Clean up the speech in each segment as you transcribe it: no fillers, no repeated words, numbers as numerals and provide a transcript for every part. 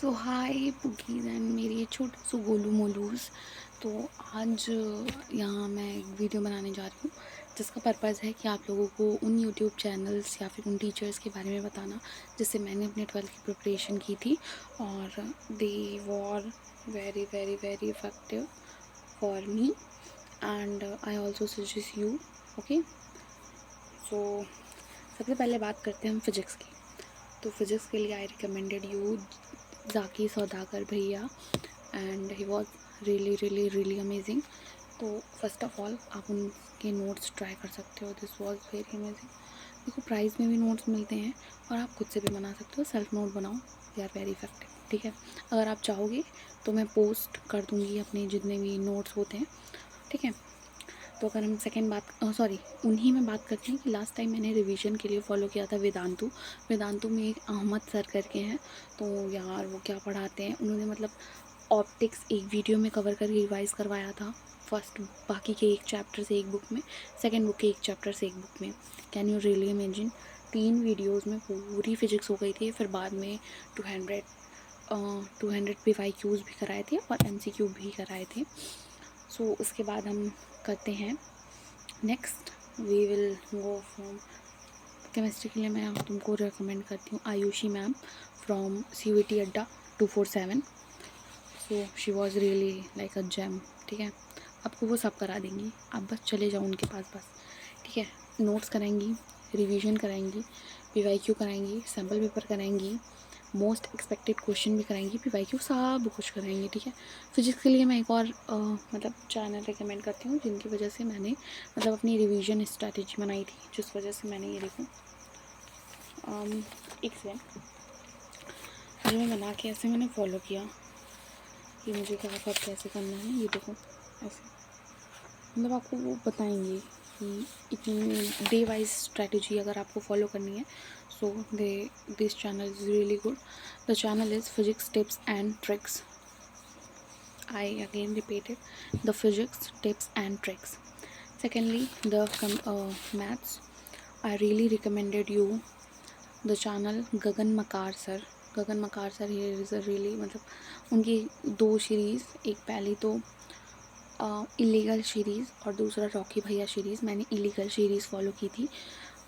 सो हाय पुकीज़ and मेरे ये छोटे सो गोलू मोलूस। तो आज यहाँ मैं एक वीडियो बनाने जा रही हूँ जिसका पर्पज़ है कि आप लोगों को उन यूट्यूब चैनल्स या फिर उन टीचर्स के बारे में बताना जिससे मैंने अपने 12th की प्रिपरेशन की थी और they were very very very effective for me and I also suggest you. Okay, so सबसे पहले बात करते हैं हम फिज़िक्स की। तो फिज़िक्स के लिए आई रिकमेंडेड यू जाकी सौदागर भैया and he was really amazing. तो फर्स्ट ऑफ ऑल आप उनके नोट्स ट्राई कर सकते हो, दिस वॉज वेरी अमेजिंग। देखो प्राइस में भी नोट्स मिलते हैं और आप खुद से भी बना सकते हो, सेल्फ नोट बनाओ, दे आर वेरी इफेक्टिव। ठीक है, अगर आप चाहोगे तो मैं पोस्ट कर दूँगी अपने जितने भी नोट्स होते हैं। ठीक है, तो अगर हम सेकेंड बात उन्हीं में बात करते हैं कि लास्ट टाइम मैंने रिवीजन के लिए फ़ॉलो किया था वेदांतु में एक अहमद सर करके हैं। तो यार वो क्या पढ़ाते हैं, उन्होंने मतलब ऑप्टिक्स एक वीडियो में कवर करके रिवाइज़ करवाया था। फर्स्ट बाकी के एक चैप्टर से एक बुक में, सेकेंड बुक के एक चैप्टर से एक बुक में। Can you really imagine, 3 videos में पूरी फिजिक्स हो गई थी। फिर बाद में 200 PYQs भी कराए थे और MCQ भी कराए थे। सो उसके बाद हम करते हैं next, we will go from chemistry के लिए मैं तुमको रिकमेंड करती हूँ Ayushi ma'am from CUET Adda 247। So she was really like a gem. ठीक है, आपको वो सब करा देंगी, आप बस चले जाओ उनके पास बस। ठीक है, नोट्स कराएंगी, रिवीजन कराएंगी, PYQ कराएंगी, सैम्पल पेपर कराएंगी, मोस्ट एक्सपेक्टेड क्वेश्चन भी कराएंगी, PYQ सब कुछ कराएंगी। ठीक है, फिजिक्स के लिए मैं एक और मतलब चैनल रिकमेंड करती हूँ जिनकी वजह से मैंने मतलब अपनी रिवीजन स्ट्रैटेजी बनाई थी, जिस वजह से मैंने ये देखो एक सेकेंड जो मैं बना के ऐसे मैंने फॉलो किया कि मुझे क्या कब कैसे करना है। ये देखो ऐसे मतलब आपको वो बताएंगे कि इतनी डे वाइज स्ट्रैटेजी अगर आपको फॉलो करनी है। So this channel is really good. The channel is physics tips and tricks. I again repeated, the physics tips and tricks. Secondly, the maths. I really recommended you the channel गगन मकार sir. गगन मकार sir here is a really मतलब उनकी 2 series, एक पहली तो illegal series और दूसरा Rocky भैया सीरीज़। मैंने इलीगल सीरीज़ फॉलो की थी,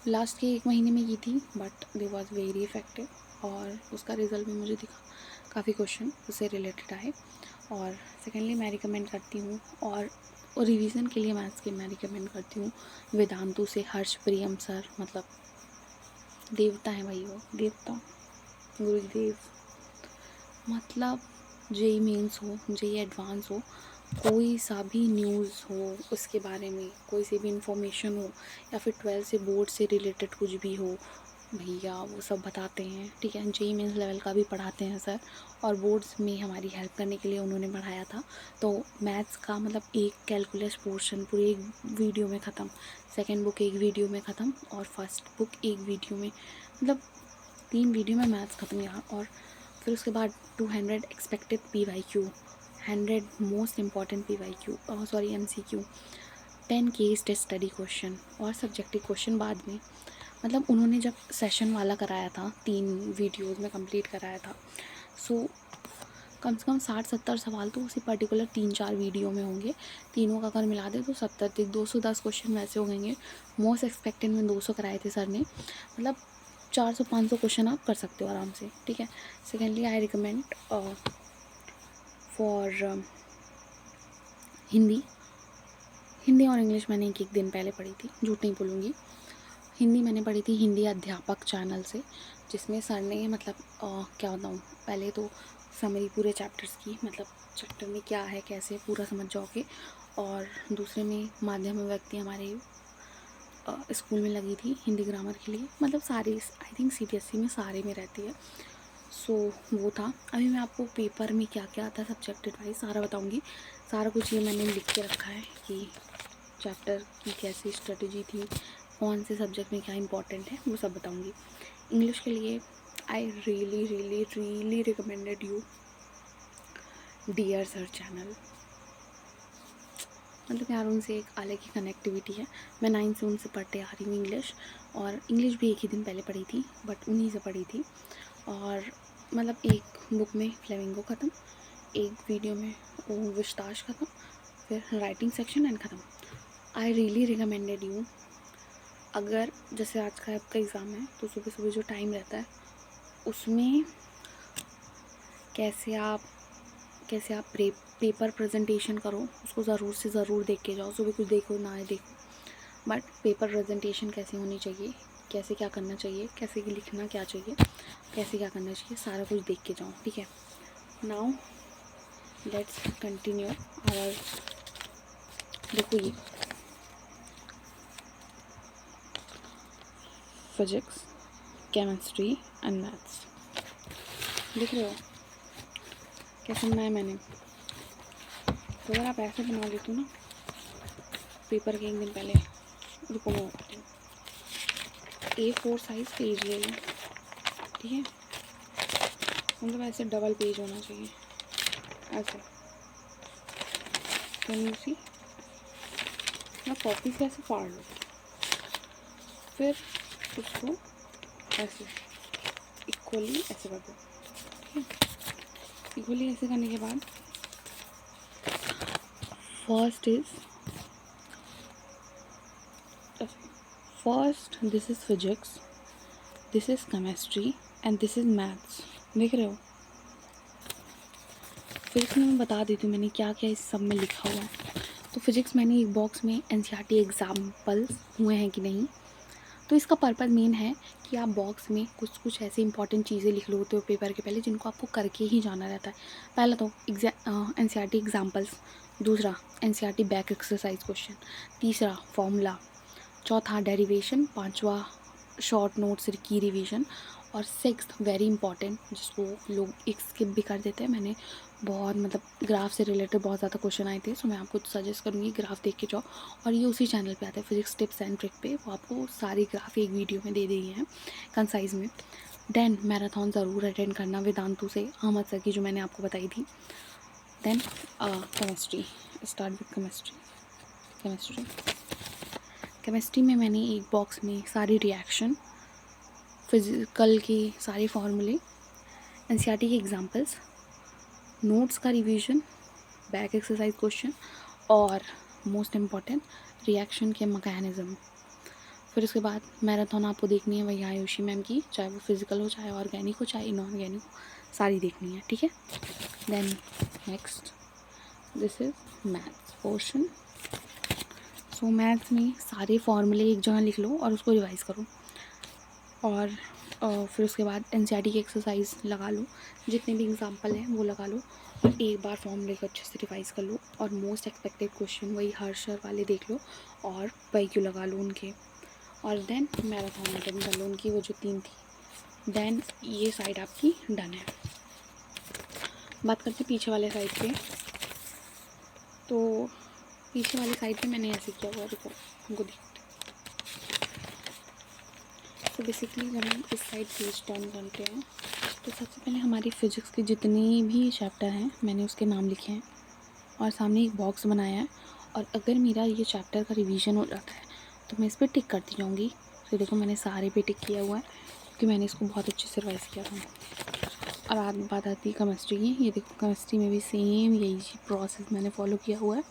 लास्ट के 1 महीने में की थी, but they was very effective और उसका रिज़ल्ट भी मुझे दिखा, काफ़ी क्वेश्चन उससे रिलेटेड आए। और सेकेंडली मैं रिकमेंड करती हूँ और रिवीजन के लिए मैथ्स के मैं रिकमेंड करती हूँ वेदांतु से हर्ष प्रियम सर, मतलब देवता है भाई, वो देवता गुरुदेव। मतलब जेई मेंस हो, जेई एडवांस हो, कोई सा भी न्यूज़ हो उसके बारे में, कोई सी भी इंफॉर्मेशन हो या फिर 12th से बोर्ड से रिलेटेड कुछ भी हो, भैया वो सब बताते हैं। ठीक है, जेई मेंस लेवल का भी पढ़ाते हैं सर और बोर्ड्स में हमारी हेल्प करने के लिए उन्होंने पढ़ाया था। तो मैथ्स का मतलब एक कैलकुलस पोर्शन पूरे एक वीडियो में ख़त्म, सेकेंड बुक एक वीडियो में ख़त्म और फर्स्ट बुक एक वीडियो में, मतलब 3 वीडियो में मैथ्स ख़त्म यहाँ। और फिर उसके बाद 200 expected PYQ, 100 most important PYQ MCQ, 10 case test study question और सब्जेक्टिव क्वेश्चन बाद में। मतलब उन्होंने जब सेशन वाला कराया था 3 वीडियोज़ में कंप्लीट कराया था, सो कम से कम 60-70 सवाल तो उसी पर्टिकुलर 3-4 वीडियो में होंगे। तीनों का अगर मिला दे तो 70 तक 210 क्वेश्चन वैसे हो गएंगे। मोस्ट एक्सपेक्टेड में 200 कराए थे सर ने, मतलब 400-500 क्वेश्चन आप कर सकते हो आराम से। ठीक है, secondly I recommend for Hindi और इंग्लिश मैंने एक दिन पहले पढ़ी थी, झूठ नहीं बोलूँगी। हिंदी मैंने पढ़ी थी हिंदी अध्यापक चैनल से, जिसमें सर ने मतलब क्या बताऊँ, पहले तो समरी पूरे चैप्टर्स की, मतलब चैप्टर में क्या है कैसे पूरा समझ जाओगे। और दूसरे में माध्यम व्यक्ति हमारे स्कूल में लगी थी हिंदी ग्रामर के लिए, मतलब सारे आई थिंक CBSE में सारे में रहती है। सो वो था। अभी मैं आपको पेपर में क्या क्या आता है सब्जेक्ट वाइज सारा बताऊँगी। सारा कुछ ये मैंने लिख के रखा है कि चैप्टर की कैसी स्ट्रेटजी थी, कौन से सब्जेक्ट में क्या इंपॉर्टेंट है, वो सब बताऊँगी। इंग्लिश के लिए I really recommended you dear sir channel. मतलब यार उनसे एक अलग ही कनेक्टिविटी है। मैं 9th से उनसे पढ़ते आ रही हूँ इंग्लिश, और इंग्लिश भी एक ही दिन पहले पढ़ी थी बट उन्हीं से पढ़ी थी। और मतलब एक बुक में फ्लेमिंगो ख़त्म, एक वीडियो में विस्ताश ख़त्म, फिर राइटिंग सेक्शन एंड ख़त्म। आई रियली रिकमेंडेड यू, अगर जैसे आज का आपका एग्ज़ाम है तो सुबह सुबह जो टाइम रहता है उसमें कैसे आप पेपर प्रेजेंटेशन करो, उसको ज़रूर से ज़रूर देख के जाओ। सुबह कुछ देखो ना देखो, बट पेपर प्रेजेंटेशन कैसे होनी चाहिए, कैसे क्या करना चाहिए, कैसे लिखना क्या चाहिए, कैसे क्या करना चाहिए, सारा कुछ देख के जाओ, ठीक है। नाउ लेट्स कंटिन्यू आवर, देखो ये फिजिक्स, केमिस्ट्री एंड मैथ्स, देख रहे हो कैसे बनाया मैंने। तो अगर आप ऐसे बना लेते हो ना पेपर के एक दिन पहले, रुको मैं बताती हूँ, A4 साइज पेज ले लो, ठीक है, मतलब ऐसे डबल पेज होना चाहिए, ऐसे। कैन यू सी, मैं कॉपी से ऐसे फाड़ लो, फिर उसको ऐसे इक्वली ऐसे कर दो, ठीक है। इक्वली ऐसे करने के बाद first this is physics, this is chemistry and this is maths, देख रहे हो। फिजिक्स में मैं बता देती हूँ मैंने क्या क्या इस सब में लिखा हुआ है। तो फिजिक्स मैंने एक बॉक्स में एनसीईआरटी एग्जाम्पल्स हुए हैं कि नहीं, तो इसका पर्पज़ मेन है कि आप बॉक्स में कुछ कुछ ऐसी इंपॉर्टेंट चीज़ें लिख लो होते हो पेपर के पहले, जिनको आपको करके ही जाना रहता है। पहला तो एनसीईआरटी एग्जाम्पल्स, दूसरा एनसीईआरटी बैक एक्सरसाइज क्वेश्चन, तीसरा फॉर्मूला, चौथा डेरिवेशन, पांचवा शॉर्ट नोट्स की रिवीजन, और सिक्स्थ वेरी इंपॉर्टेंट जिसको लोग एक स्किप भी कर देते हैं, मैंने बहुत मतलब ग्राफ से रिलेटेड बहुत ज़्यादा क्वेश्चन आए थे, सो मैं आपको सजेस्ट करूँगी ग्राफ देख के जाओ। और ये उसी चैनल पे आता है फिजिक्स टिप्स एंड ट्रिक पे, वो आपको सारी ग्राफ एक वीडियो में दे दी हैं कंसाइज में। देन मैराथन ज़रूर अटेंड करना वेदांतु से, अहमद सर की जो मैंने आपको बताई थी। Then chemistry, start with chemistry में मैंने एक बॉक्स में सारी रिएक्शन, फिजिकल के सारे फार्मूले, एनसीईआरटी के एग्जांपल्स, नोट्स का रिवीजन, बैक एक्सरसाइज क्वेश्चन, और मोस्ट इम्पॉर्टेंट रिएक्शन के मैकेनिज़्म। फिर उसके बाद मैराथन आपको देखनी है वही आयुषी मैम की, चाहे वो फिजिकल हो, चाहे ऑर्गेनिक हो, चाहे इनऑर्गेनिक हो, सारी देखनी है, ठीक है। Then next this is maths portion. So maths में सारे फार्मूले एक जगह लिख लो और उसको रिवाइज़ करो, और फिर उसके बाद एनसीईआरटी की एक्सरसाइज लगा लो, जितने भी एग्जांपल हैं वो लगा लो, और एक बार फॉर्मूले को अच्छे से रिवाइज़ कर लो, और मोस्ट एक्सपेक्टेड क्वेश्चन वही हर्षर वाले देख लो और वही क्यों लगा लो उनके, और देन मैराथन अटेंड कर लो उनकी वो जो 3 थी। देन ये साइड आपकी डन है। बात करते हैं पीछे वाले साइड पे। तो पीछे वाली साइड पे मैंने ऐसे किया हुआ, देखो हमको देखते। तो बेसिकली जब हम इस साइड पेज टर्न करते हैं तो सबसे पहले हमारी फिजिक्स के जितने भी चैप्टर हैं मैंने उसके नाम लिखे हैं और सामने एक बॉक्स बनाया है, और अगर मेरा ये चैप्टर का रिवीजन हो जाता है तो मैं इस पर टिक करती जाऊँगी। तो देखो मैंने सारे पे टिक किया हुआ है क्योंकि मैंने इसको बहुत अच्छे से रिवाइज़ किया था। और आज बात आती है केमिस्ट्री की। ये देखो केमिस्ट्री में भी सेम यही प्रोसेस मैंने फॉलो किया हुआ है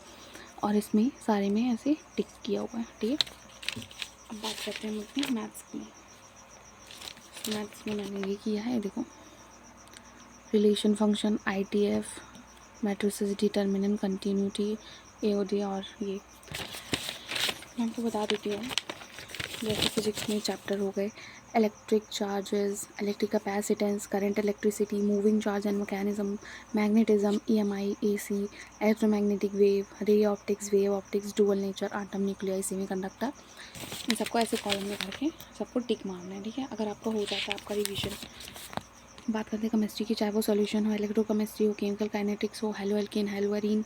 और इसमें सारे में ऐसे टिक किया हुआ है, ठीक है। अब बात करते हैं हम अपने मैथ्स की। मैथ्स में मैंने ये किया है, देखो relation function, ITF, matrices, determinant, continuity, AOD, और ये मैं आपको बता देती हूँ। जैसे फिजिक्स में चैप्टर हो गए electric charges, electric capacitance, current, electricity, moving charge and mechanism, magnetism, EMI, AC, electromagnetic wave, ray optics, wave optics, dual nature, atom, nuclei, semiconductor, इन सबको ऐसे कॉलम में करके सबको टिक मारना है, ठीक है। अगर आपका हो जाता है आपका रिवीजन। बात करते हैं केमिस्ट्री की, चाहे वो सॉल्यूशन हो, इलेक्ट्रोकेमिस्ट्री हो, केमिकल काइनेटिक्स हो, haloalkane, haloarene,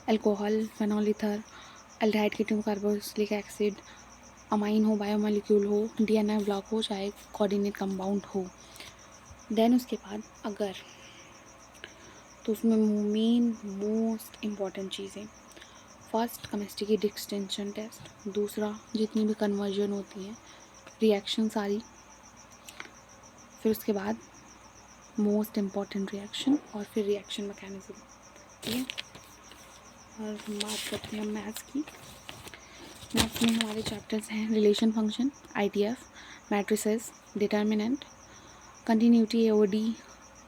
alcohol, phenol ether, aldehyde, ketone, carboxylic acid, amine हो, बायोमोलिक्यूल हो, DNA ब्लॉक हो, चाहे कोऑर्डिनेट कंपाउंड हो। देन उसके बाद अगर तो उसमें मेन मोस्ट इम्पॉर्टेंट चीज़ें, फर्स्ट केमिस्ट्री की डिस्टिंक्शन टेस्ट, दूसरा जितनी भी कन्वर्जन होती हैं, रिएक्शन सारी, फिर उसके बाद मोस्ट इम्पॉर्टेंट रिएक्शन और फिर रिएक्शन मैकेनिज्म, ठीक है। और हम बात करते हैं मैथ्स की। मैथ्स में हमारे चैप्टर्स हैं relation function, ITF, matrices, determinant, continuity AOD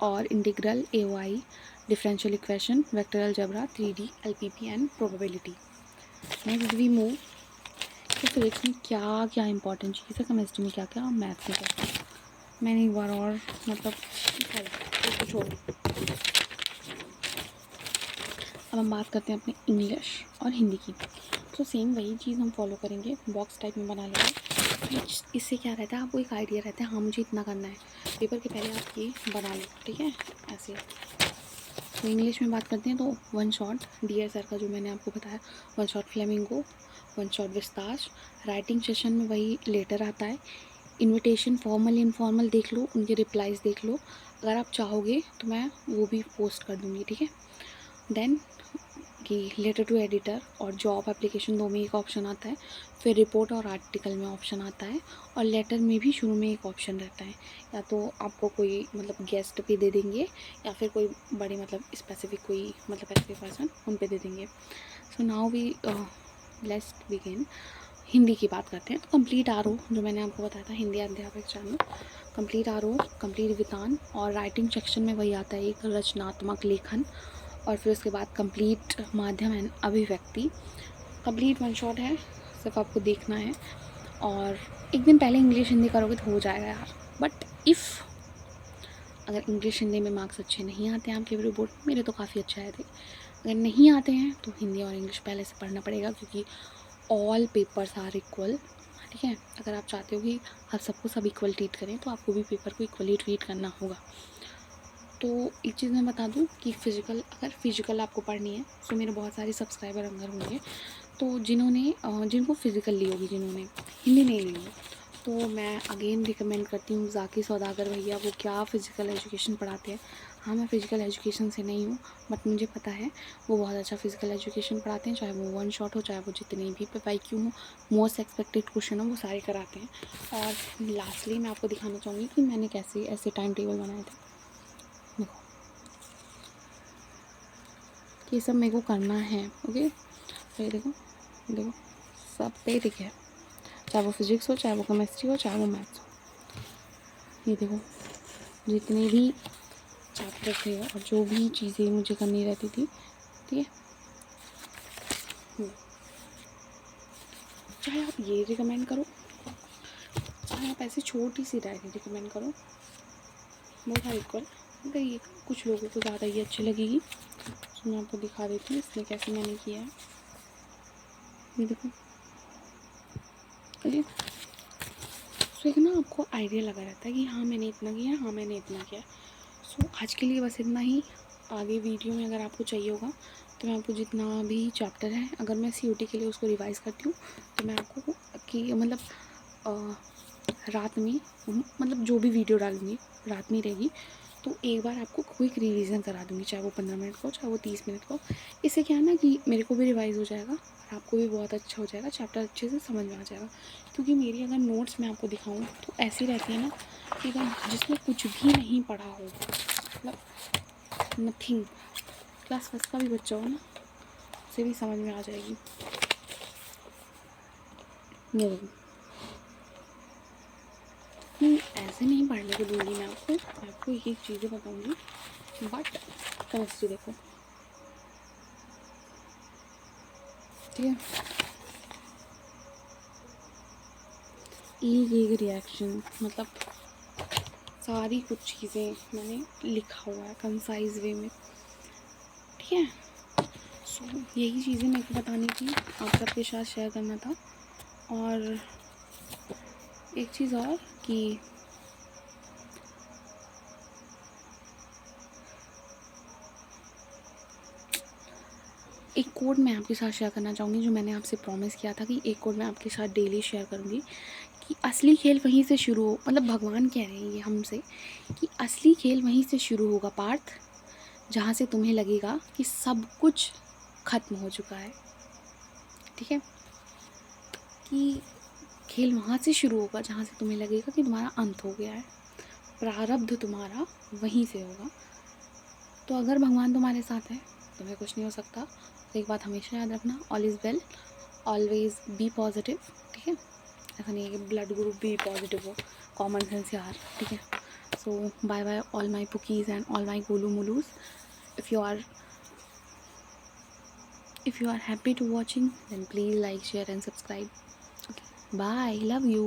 और integral AOI, differential equation, vector algebra, 3D, LPP and probability. Next we move कि फिजिक्स में क्या क्या इंपॉर्टेंट चीज़ है, केमिस्ट्री में क्या क्या, मैथ्स में क्या क्या। मैंने एक बार और मतलब कुछ और। अब हम बात करते हैं अपने इंग्लिश और हिंदी की। तो सेम वही चीज़ हम फॉलो करेंगे, बॉक्स टाइप में बना लेंगे। इससे क्या रहता है, आपको एक आइडिया रहता है, हाँ मुझे इतना करना है, पेपर के पहले आप ये बना लो, ठीक है, ऐसे। तो इंग्लिश में बात करते हैं तो वन शॉट DSR सर का जो मैंने आपको बताया, one shot flamingo, one shot vistas. Writing session में वही लेटर आता है। इनविटेशन फॉर्मल इनफॉर्मल देख लो, उनके रिप्लाइज़ देख लो, अगर आप चाहोगे तो मैं वो भी पोस्ट कर दूँगी, ठीक है। देन कि लेटर टू एडिटर और जॉब एप्लीकेशन, दो में एक ऑप्शन आता है। फिर रिपोर्ट और आर्टिकल में ऑप्शन आता है। और लेटर में भी शुरू में एक ऑप्शन रहता है, या तो आपको कोई मतलब गेस्ट पे दे देंगे, या फिर कोई बड़े मतलब स्पेसिफिक कोई मतलब ऐसे पर्सन उन पे दे देंगे। So now we let's begin. Hindi की बात करते हैं। तो कंप्लीट आरओ जो मैंने आपको बताया था, हिंदी अध्यापक चैनल, कंप्लीट आरओ, कंप्लीट वितान, और राइटिंग सेक्शन में वही आता है एक रचनात्मक लेखन, और फिर उसके बाद कंप्लीट माध्यम एंड अभिव्यक्ति। कंप्लीट वन शॉट है, सिर्फ आपको देखना है। और एक दिन पहले इंग्लिश हिंदी करोगे तो हो जाएगा यार। बट इफ़ अगर इंग्लिश हिंदी में मार्क्स अच्छे नहीं आते हैं आपके रिपोर्ट में, मेरे तो काफ़ी अच्छे आए थे, अगर नहीं आते हैं तो हिंदी और इंग्लिश पहले से पढ़ना पड़ेगा, क्योंकि ऑल पेपर्स आर इक्वल, ठीक है। अगर आप चाहते हो कि आप सबको सब इक्वल ट्रीट करें तो आपको भी पेपर को इक्वली ट्रीट करना होगा। तो एक चीज़ मैं बता दूं कि अगर फ़िज़िकल आपको पढ़नी है, तो मेरे बहुत सारे सब्सक्राइबर अंदर होंगे तो जिनको फ़िज़िकल ली होगी, जिन्होंने हिंदी नहीं ली होगी, तो मैं अगेन रिकमेंड करती हूँ ज़ाकी सौदागर भैया, वो क्या फ़िज़िकल एजुकेशन पढ़ाते हैं। हाँ, मैं फ़िज़िकल एजुकेशन से नहीं हूँ, बट मुझे पता है वो बहुत अच्छा फ़िज़िकल एजुकेशन पढ़ाते हैं, चाहे वो वन शॉट हो, चाहे वो जितने भी PYQ हो, मोस्ट एक्सपेक्टेड क्वेश्चन हो, वो सारे कराते हैं। और लास्टली मैं आपको दिखाना चाहूँगी कि मैंने कैसे ऐसे टाइम टेबल बनाए थे। देखो, ये सब मेरे को करना है, ओके। तो ये देखो देखो, सब पे ठीक है, चाहे वो फिज़िक्स हो, चाहे वो केमिस्ट्री हो, चाहे वो मैथ्स हो। ये देखो, जितने भी चैप्टर थे और जो भी चीज़ें मुझे करनी रहती थी, ठीक है। चाहे आप ये रिकमेंड करो, चाहे आप ऐसी छोटी सी डायरी रिकमेंड करो, बहुत सारे इक्वल। अगर ये कुछ लोगों को ज़्यादा ये अच्छी लगेगी तो मैं आपको दिखा देती हूँ इसमें कैसे मैंने किया है। ये देखो, ओके। सो एक ना आपको आइडिया लगा रहता है कि हाँ मैंने इतना किया, हाँ मैंने इतना किया। सो आज के लिए बस इतना ही। आगे वीडियो में अगर आपको चाहिए होगा तो मैं आपको जितना भी चैप्टर है, अगर मैं COT के लिए उसको रिवाइज करती हूँ तो मैं आपको कि मतलब रात में मतलब जो भी वीडियो डालूँगी रात में रहेगी, तो एक बार आपको क्विक रिवीजन करा दूँगी, चाहे वो 15 मिनट का हो, चाहे वो 30 मिनट का हो। इससे क्या है ना कि मेरे को भी रिवाइज़ हो जाएगा और आपको भी बहुत अच्छा हो जाएगा, चैप्टर अच्छे से समझ में आ जाएगा। क्योंकि मेरी अगर नोट्स मैं आपको दिखाऊँ तो ऐसी रहती है ना कि अगर जिसमें कुछ भी नहीं पढ़ा हो, मतलब नथिंग, क्लास फर्स्ट का भी बच्चा हो ना, उसे भी समझ में आ जाएगी। ये देखो, नहीं ऐसे नहीं पढ़ने को दूँगी मैं आपको एक एक चीज़ें बताऊँगी। बट केमिस्ट्री देखो, ठीक है, एक रिएक्शन, मतलब सारी कुछ चीज़ें मैंने लिखा हुआ है कंसाइज वे में, ठीक है। सो यही चीज़ें मेरे को बतानी थी, आप सबके साथ शेयर करना था। और एक चीज़ और कि एक कोड मैं आपके साथ शेयर करना चाहूँगी, जो मैंने आपसे प्रॉमिस किया था कि एक कोड मैं आपके साथ डेली शेयर करूँगी, कि असली खेल वहीं से शुरू हो, मतलब भगवान कह रहे हैं ये हमसे कि असली खेल वहीं से शुरू होगा पार्थ, जहाँ से तुम्हें लगेगा कि सब कुछ ख़त्म हो चुका है, ठीक है। कि खेल वहाँ से शुरू होगा जहाँ से तुम्हें लगेगा कि तुम्हारा अंत हो गया है। प्रारब्ध तुम्हारा वहीं से होगा। तो अगर भगवान तुम्हारे साथ है तुम्हें कुछ नहीं हो सकता। तो एक बात हमेशा याद रखना, all is well, always be positive, ठीक है। ऐसा नहीं है कि ब्लड ग्रुप भी पॉजिटिव हो, कॉमन सेंस यार, ठीक है। So bye bye all my pookies and all my गोलू मोलूज। If you are happy to watching, then please like, share and subscribe. Okay, bye, love you.